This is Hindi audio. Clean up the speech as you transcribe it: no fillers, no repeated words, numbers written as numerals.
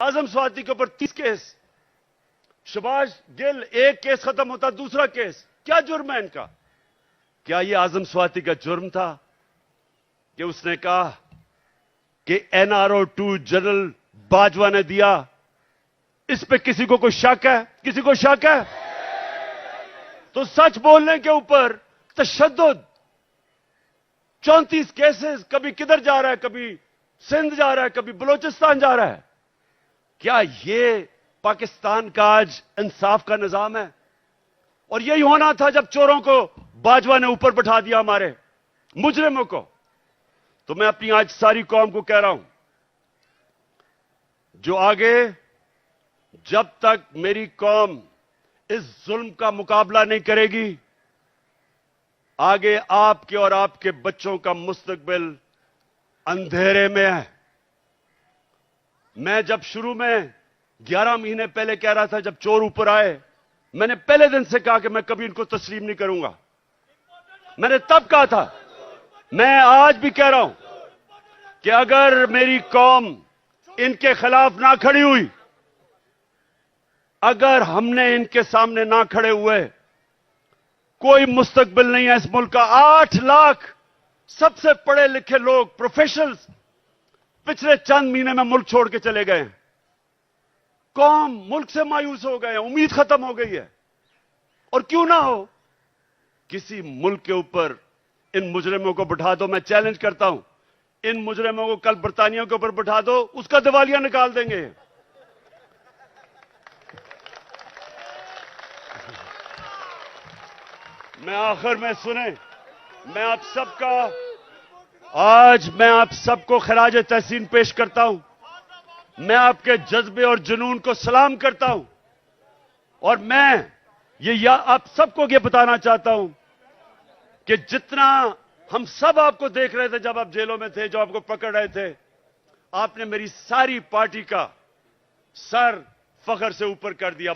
आजम स्वाति के ऊपर 30 केस, शहबाज गिल एक केस खत्म होता दूसरा केस। क्या जुर्म है इनका? क्या यह आजम स्वाति का जुर्म था कि उसने कहा कि एनआरओ 2 जनरल बाजवा ने दिया? इस पे किसी को कोई शक है? किसी को शक है? तो सच बोलने के ऊपर तशद्दुद, 34 केसेस, कभी किधर जा रहा है, कभी सिंध जा रहा है, कभी बलोचिस्तान जा रहा है। क्या ये पाकिस्तान का आज इंसाफ का निजाम है? और यही होना था जब चोरों को बाजवा ने ऊपर बैठा दिया, हमारे मुजरिमों को। तो मैं अपनी आज सारी कौम को कह रहा हूं, जो आगे जब तक मेरी कौम इस जुल्म का मुकाबला नहीं करेगी, आगे आपके और आपके बच्चों का मुस्तकबिल अंधेरे में है। मैं जब शुरू में 11 महीने पहले कह रहा था, जब चोर ऊपर आए, मैंने पहले दिन से कहा कि मैं कभी इनको तस्लीम नहीं करूंगा। मैंने तब कहा था, मैं आज भी कह रहा हूं कि अगर मेरी कौम इनके खिलाफ ना खड़ी हुई, अगर हमने इनके सामने ना खड़े हुए, कोई मुस्तकबिल नहीं है इस मुल्क का। 8 लाख सबसे पढ़े लिखे लोग, प्रोफेशनल्स, पिछले चंद महीने में मुल्क छोड़ के चले गए हैं। कौम मुल्क से मायूस हो गए हैं, उम्मीद खत्म हो गई है। और क्यों ना हो, किसी मुल्क के ऊपर इन मुजरिमों को बिठा दो। मैं चैलेंज करता हूं, इन मुजरिमों को कल बरतानिया के ऊपर बिठा दो, उसका दिवालिया निकाल देंगे। मैं आखिर में सुने, मैं आप सबको खराज तहसीन पेश करता हूं। मैं आपके जज्बे और जुनून को सलाम करता हूं। और मैं आप सबको ये बताना चाहता हूं कि जितना हम सब आपको देख रहे थे जब आप जेलों में थे, जो आपको पकड़ रहे थे, आपने मेरी सारी पार्टी का सर फख्र से ऊपर कर दिया।